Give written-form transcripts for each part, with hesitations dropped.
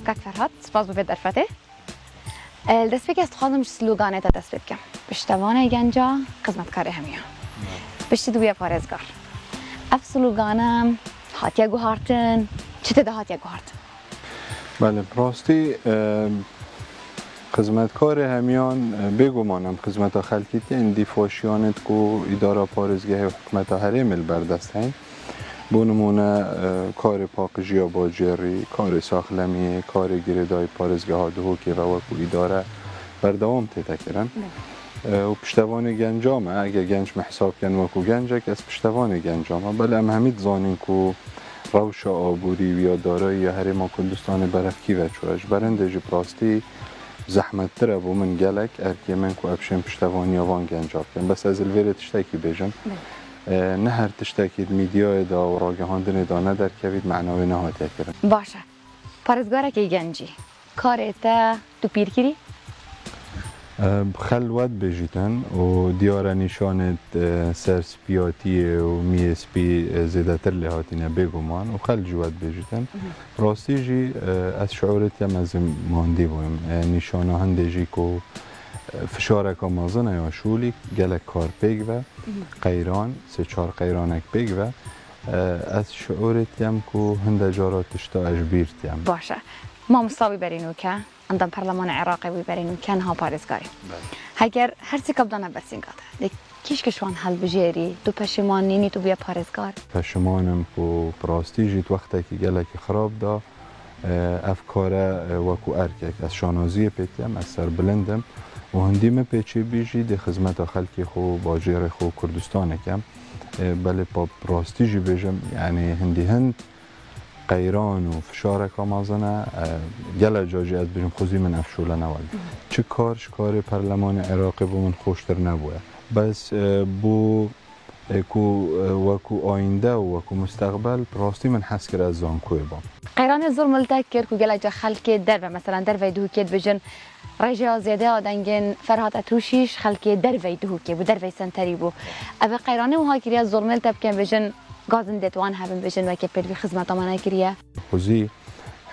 کاک فرهاد سپاس بوده در فته دست بکی است خواهدم سلوگانه تا دست بکم پشتوانه گنجا خدمتکار همیان پشت دوی پارزگار اف سلوگانم هاتیا گوهارتن چه ده هاتیا گوهارتن بله راستی خدمتکار همیان بگمانم خدمت خلکیتی اندی فاشیانت کو اداره پارزگاه حکومت هرم البردست هین بو نمونه کار پاکجی باجری، کار ساخلمی، کار گردای پارزگاه ها دهو که و وکو اداره بردوام تتکرن و پشتوان گنجامه اگر گنج محساب کن وکو گنجک از پشتوان گنجامه بله ام همید زانین کو روش آبوری و یا دارایی یا هرما کردستان برفکی و چوش برنده جی پراستی زحمت تره بو من گلک ارکی من کو ابشن پشتوانی آوان گنجاب کن بس از الویره تشتاکی بیجم نه هر تشتاکی میدیای دا و راگهاندن دا ندر کوید معناوی نهاتی کرن باشه پارزگاره که گنجی کارتا تو پیر کری؟ خلوت بجیتن و دیاره نشانت سرسپیاتی و میسپی زیده تر لحاتینه بگومان و خل جوت بجیتن راستی جی از شعورت یم از ماندی بویم نشانه هنده جی که فشارک آمازنه یا شولی گلک کار پیگ و قیران سه چار قیرانک پیگ و از شعورت یم که هنده جاراتش تا اجبیرت یم باشه ما مصابی برینو که اندام پارلمان عراقی بی برینو که نها پارزگاری اگر هر سی کبدانه برسین قاطع کیش که شوان حل بجیری تو پشمان نینی تو بیا پارزگار پشمانم که پراستی جیت وقتی که گلک خراب دا افکار وکو ارکک از شانازی پیتیم از سر بلندم و هندیم پیچی بیجی دی خدمت خلکی خو باجر خو کردستان کم بله با پراستی جی بیجم یعنی هندی هند قیران و فشارک آمازنه گل جاجی از بیجم خوزی من افشوله نوال چه کارش کار پارلمان عراقی بو من خوشتر نبوه بس بو وکو آینده و وکو مستقبل پراستی من حس کرد از زانکوی بام قیران زور ملتک کرد که گل جا خلک در مثلا در ویدو کید بجن رجا زیاده آدنگن فرهاد اتروشیش خلک در ویدو که بو در وی سنتری بو ابی قیرانه و ها کریا زور ملتک کن بجن گازن دتوان هبن بجن و که پروی خدمت آمانه کریا خوزی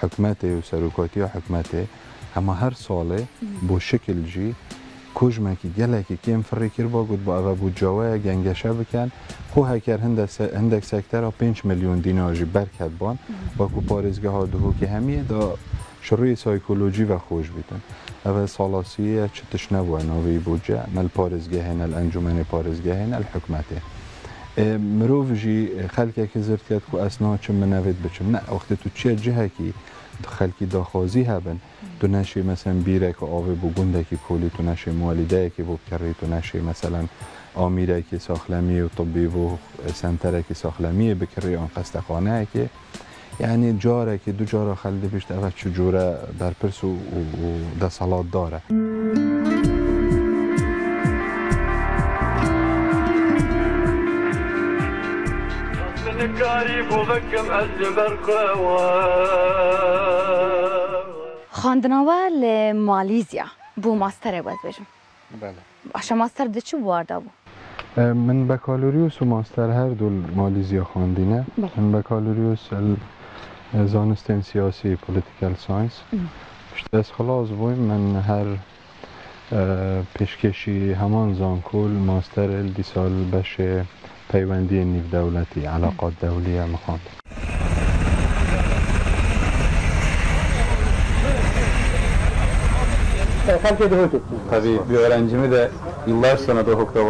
حکمته و سروکاتی و حکمته اما هر ساله بو شکل جی کجمه که گلکی کیم فریکر با گود با او بود جواه گنگشه بکن خو هکر هندک سکتر 5 میلیون دینار جی برکت بان با کو پارزگاه ها دهو که همیه دا شروع سایکولوژی و خوش بیتن او سالاسیه چتش نبوه ناوی بودجه نل پارزگاه نل انجمن پارزگاه نل حکمته مروف جی خلکه که زرد کرد که اسنا چه منوید بچم نه وقتی تو چه جهه کی خلکی داخوازی هبن تو نشی مثلا بیرک آوه بو گنده که کولی تو نشی موالیده که بو کری تو نشی مثلا آمیره که ساخلمی و طبی و سنتره که ساخلمی بکری آن قصدخانه که یعنی جاره که دو جاره خلده بیشت اول چجوره برپرس و دستالات داره خواندناوه لماليزيا بو ماستر باید بجم بله اشا ماستر ده چو وارده بو؟ من بکالوریوس و ماستر هر دو ماليزيا خواندینه من بکالوریوس زانستین سیاسی پولیتیکال ساینس پشت از خلاص بویم من هر پیشکشی همان زانکول ماستر دی سال بشه پیوندی نیو دولتی علاقات دولیه مخواند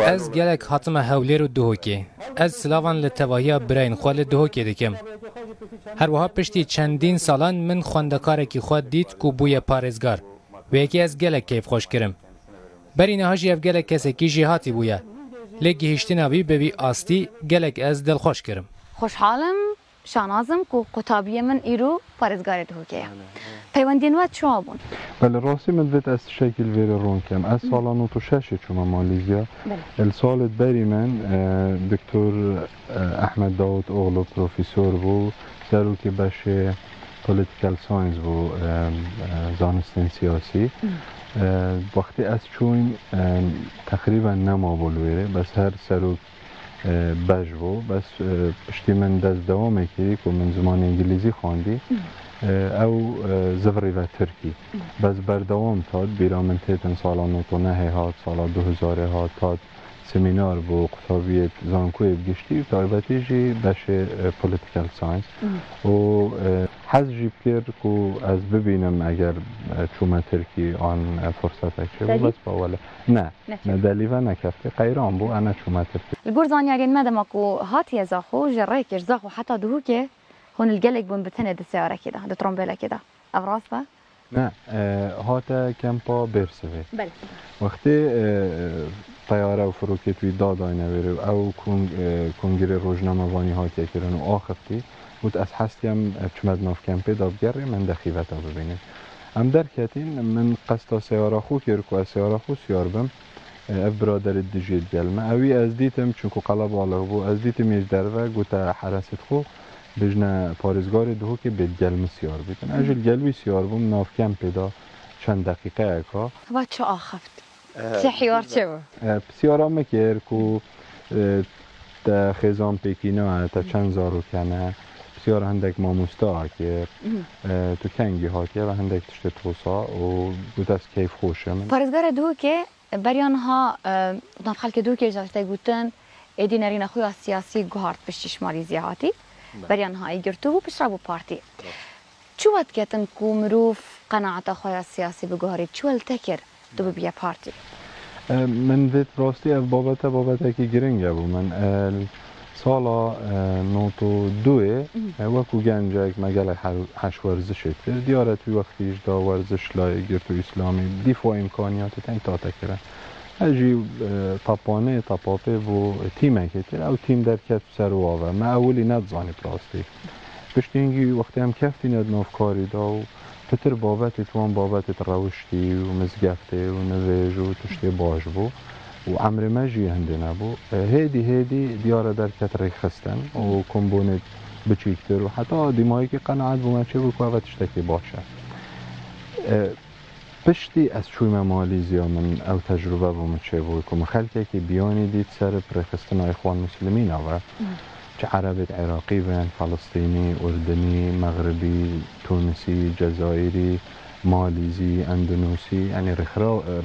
از گلک حتما هولیر و دهوکی از سلاوان لتواهی براین خوال دهوکی دکم هر وها پشتی چندین سالان من خواندکارکی خود دید کو بوی پارزگار و یکی از گلک کیف خوش کرم بری نهاجی اف گلک کسی کی جهاتی بویا لگی هشتی نبی ببی آستی گلک از دل خوش کرم خوشحالم شانازم کو قطابیه من ایرو پارزگار دهوکیه پیوندین وقت شما بون؟ بله راستی من وید از شکل ویر رون کم از سالانو تو ششه چوما ماليزيا السالت بری من دکتر احمد داود اغلو پروفیسور بو سرو که بشه پولیتیکال ساینس بو زانستین سیاسی وقتی از چون تقریبا نما بولویره بس هر سرو بجو بس پشتی من دست دوام کردی که من زمان انگلیزی خواندی او زفری و ترکی بس بردوام تاد بیرامن تیتن سالا 99 هات سالا 2000 هات تاد سمینار بو قطابیت زانکوی بگشتی تایبتی جی بشه پولیتیکل ساینس و حز جی بکر که از ببینم اگر چومه ترکی آن فرصت اکشه بس باوله نه دلیوه نکفته قیران بو انا چومه ترکی البرزاني اگه مدام اكو هاتي زاخو جريكش زاخو حتى دهوكي هون القلق بون بتنه السيارة كده ده ترومبيلا كده أغراضها؟ نه هاتا کمپا برسوه بله وقتی طیاره و فروکت وی داداینه ویرو او کنگره روزنامه وانی هاتی کرن و آخفتی بود از هستیم چمد ناف کمپی دابگره من دخیوتا ببینیم هم درکتین من قصد سیاره خو کرکو از سیاره خو سیار بم اف برادر دیجید گلمه اوی از دیتم چونکو قلب آلغ بو از دیتم ایش دروه گوتا حرست خو بجنا پارزگار دهو که به گلم سیار بیتن اجل گلوی سیار بوم ناف کمپی دا چند دقیقه اکا و چه آخفت؟ چه حیار چه بو؟ سیارا مکر که تا خیزان پیکینا تا چند زارو کنه سیارا هندک ماموستا که تو کنگی ها که و هندک تشت توسا و بود از کیف خوشه من پارزگار دهو که بریان ها ناف خلک دهو که جاشته گوتن ایدی نرین خوی سیاسی گوهارد پشتش ماریزی هاتی بریان ها ایگرتو بو پشت بو پارتی چو وقت کتن کو مروف قناعت خوی سیاسی بگوهارید چو التکر دو بیا پارتی من وید راستی از بابتا که گرنگه بو من سالا 92 وکو گنجک مگل هش ورزش کرد دیاره توی وقتیش دا ورزش لای گرتو اسلامی دیفا امکانیات تنگ تا تکرن اجی تاپانه تاپاپه و تیمه کتر او تیم در کت سر و آوه ما اولی ندزانی پراستی پشتی اینگی وقتی هم کفتی ند نافکاری دا و پتر بابت توان بابت روشتی و مزگفته و نویج و تشتی باش بو و عمر مجی هنده نبو هیدی دیاره در کت ریخستن و کمبونت بچیکتر و حتی دیمایی که قناعت بو من چه بو که تشتکی باشه پشتی از چوی مالیزیا من او تجربه بوم چه بود که خلکی که بیانی دید سر پرخستن اخوان مسلمین و چه عربی عراقی و فلسطینی اردنی مغربی تونسی جزایری مالیزی اندونوسی یعنی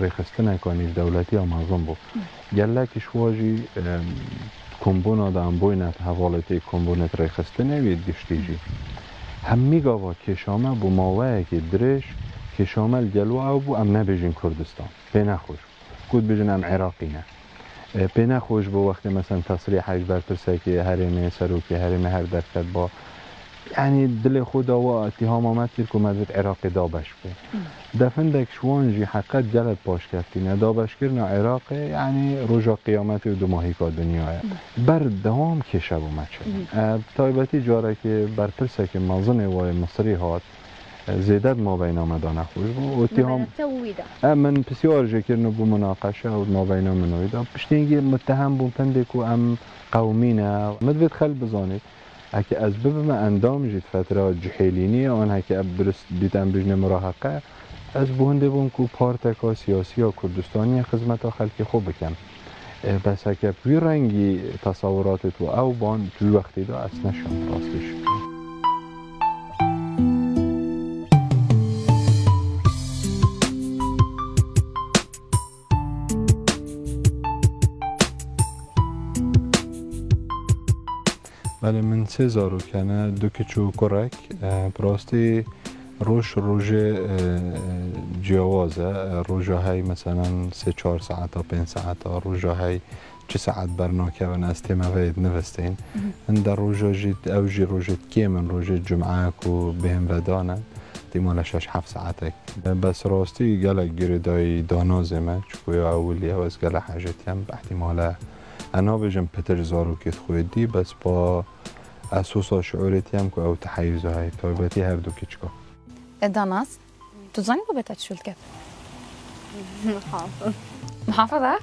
رخستن کنی دولتی ها معظم بود گلکش واجی کمبونا دا بوینت حوالتی کمبونت رخستن وید گشتیجی هم میگاوا کشامه بو ماوه که درش که شامل جلو او بو ام نبیجین کردستان پی نخوش کود بیجین ام عراقی نه پی نخوش بو وقتی مثلا تصریحش برپرسه که حریم سروکی حریم هر درکت با یعنی دل خدا و اتهام آمد که مدد عراقی دابش بی دفندک شوانجی حقیقت جلد پاش کفتینه دابش کرنا عراقی یعنی رجا قیامت و دو ماهی که دنیای بر دوام کشه بو مچه تایبتی جاره که برپرسه که مازن وای مصری هات زیدت ما بین آمدان خوش بود اتهام من بسیار جکر نبو مناقشه و ما بین آمدان پشتی اینگه متهم بون پنده که ام قومینه مدوید خل بزانید اگه از ببم اندام جید فتره جحیلینی آن هکه برست دیدم بجن مراحقه از بونده بون که پارتکا سیاسی و کردستانی خدمت ها خلکی خوب بکن بس هکه توی رنگی تصورات تو او بان توی وقتی دا از نشان راستش بله من 3000 کنه دو کچو کرک براستی روژه جیاوازه روژه های مثلا 3-4 ساعت تا 5 ساعت تا روژه های چه ساعت برناکه و نسته موید نوستین من در روژه جید اوجی روژه که من روژه جمعه که بهم ودانه دیمال 6-7 ساعت بس راستی گلک گریدای دانازمه چکوی اولی و از گل حاجتیم احتماله انا بجم پتر زارو کت خودی بس با اساسا شعورتی هم که او تحیزه های تایبتی هر دو کچکا داناز تو زنی با بتت شول کت؟ محافظه؟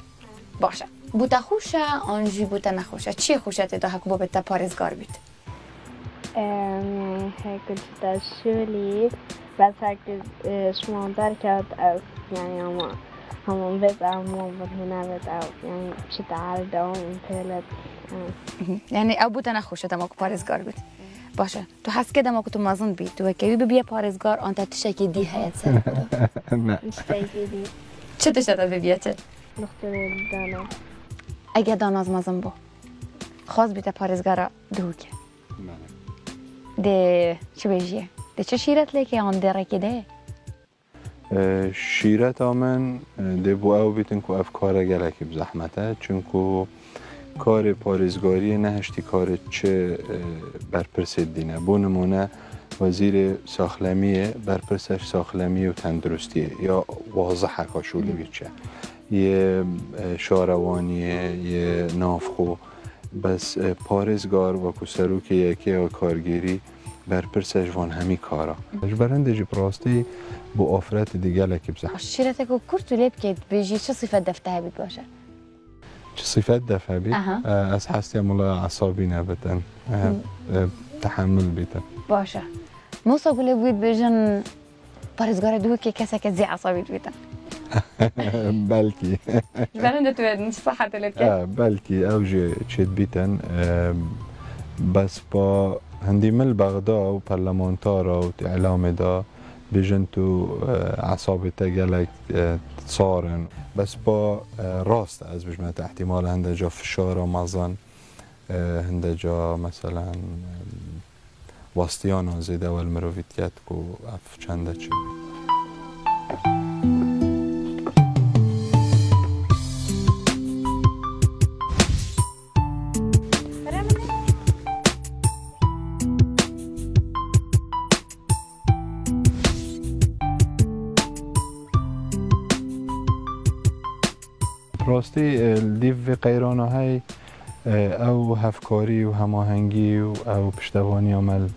باشه بوتا خوشه آنجی بوتا نخوشه چی خوشت دا هکو با بتا پارزگار بید؟ هکو جدا شولی بس هکو شما درکت از یعنی همون بد همون هنا بد يعني شتى على دوام انتهلت يعني او بوتا نخوشه تماك پارزگار بید باشه تو حس که دما تو مازن بی تو که بیا پارێزگار آن تا تشکی دی هیت سر نه مستعجلی چه تشتا بیا چه نقطه دانا اگه داناز مازن بو خواست بیت پارێزگارا دوکه ده چه بيجيه ده چه شیرت لیکه آن دره که ده شیرت آمن ده بو او بیتن که افکار گلکی بزحمته چونکو کار پارێزگاری نهشتی کار چه برپرسید دینه بو نمونه وزیر ساخلمیه برپرسش ساخلمی و تندرستیه یا واضحه کاشولی بیچه یه شاروانیه یه نافخو بس پارێزگار و کسروک یکی و کارگیری برپرسش وان همی کارا برنده جی پراستی بو آفرت دیگه لکی بزحمت شیرت که کرد لیب که بیجی چه صفت دفته بید باشه چه صفت دفعه بید؟ از حستی مولا عصابی نبتن تحمل بیتن باشه موسا گوله بود بیجن پارێزگار دو که کسی که زی عصابی بیتن بلکی برنده تو نش صحت لیب که بلکی اوجه چید بیتن بس با هندی مل بغدا و پرلمانتارا و اعلام دا بیجن تو عصابته گلک صارن بس با راست از بجمت احتمال هنده جا فشار و مزن هنده جا مثلا واسطیان آزیده و المروفیتیت که اف چنده چی راستی دیو قیرانه های او هفکاری و هماهنگی و او پشتوانی عمل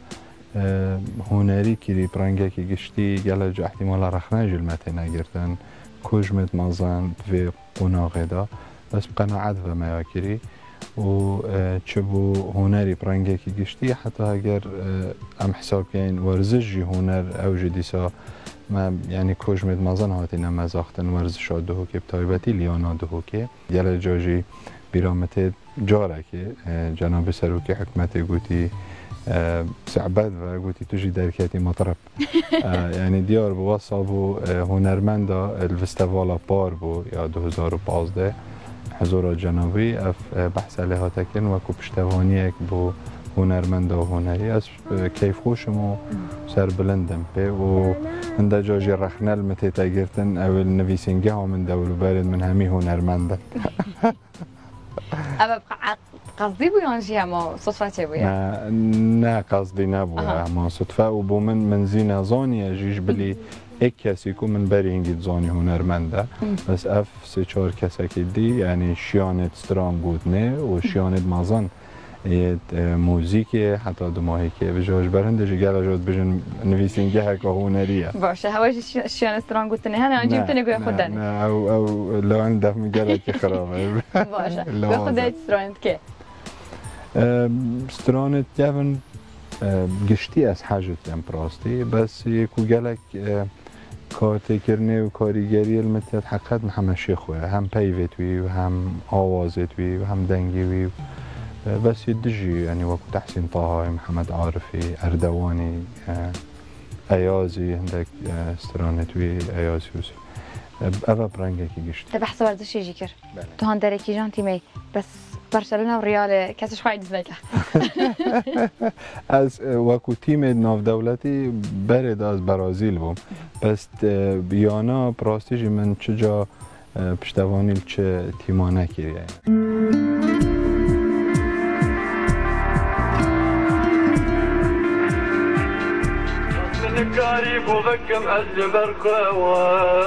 هنری کری پرنگه که گشتی گله جا احتمال رخنه جلمته نگرتن کجمت مازن و قناغه دا بس قناعت و میاکری و چه بو هنری پرنگه که گشتی حتی اگر ام حساب کن ورزشی هنر او جدیسا ما یعنی کجمت مازن هاتی نمزاختن ورزش دهو که بتایبتی لیانا دهو که گله جاجی بیرامته جاره که جناب سروکی حکمت گوتی سعبد و گوتی توجی درکتی مطرب یعنی دیار بو وصابو هنرمند الفستیوالا پار بو یا 2015 حضور جنابی اف بحث علیها تکن و کو پشتوانی یک بو هنرمند و هنری از کیف خوشم و سر بلندم به و هنده جاجی رخنل متی تگرتن اول نویسنگه ها من دولو برد من همی هنرمنده اما قصدی بویانشی اما صدفه چه بوید؟ نه قصدی نبوید اما صدفه و بو من زین زانی جیش بلی یک کسی که من بری هنگید زانی هنرمنده بس اف سه چهار کسی که دی یعنی شیانت سترام بود نه و شیانت مازن موزیک حتی دو ماهی که به جاش برنده جگر جاد بجن نویسنگه هک هنریه باشه هواش شیان سترام گفت نه هنه آنجا بتونه گوی خود دنی نه او لان دف میگره که خرابه باشه گوی خود دنی سترانت که سترانت جون گشتی از حاجت هم پراستی بس یکو گلک کارت کرنه و کاریگری المتیت حقیقت همه شیخوه هم پیوت وی و هم آوازت وی و هم دنگی وی بس يدجي يعني وقت تحسين طه محمد عارفي اردواني ايازي عندك سترانتوي اياز يوسف ابا برانجا كي قشت تبع حسب ورزش يجي كر تو هان دركي جان تيمي بس برشلونه وريال كاس شوي دزنيكه از وقت تیم ناف دولتی برد از برازیل بوم بس بیانا پراستیجی من چجا پشتوانی چه تیمانه کریه قريب وبكم أجبر قوى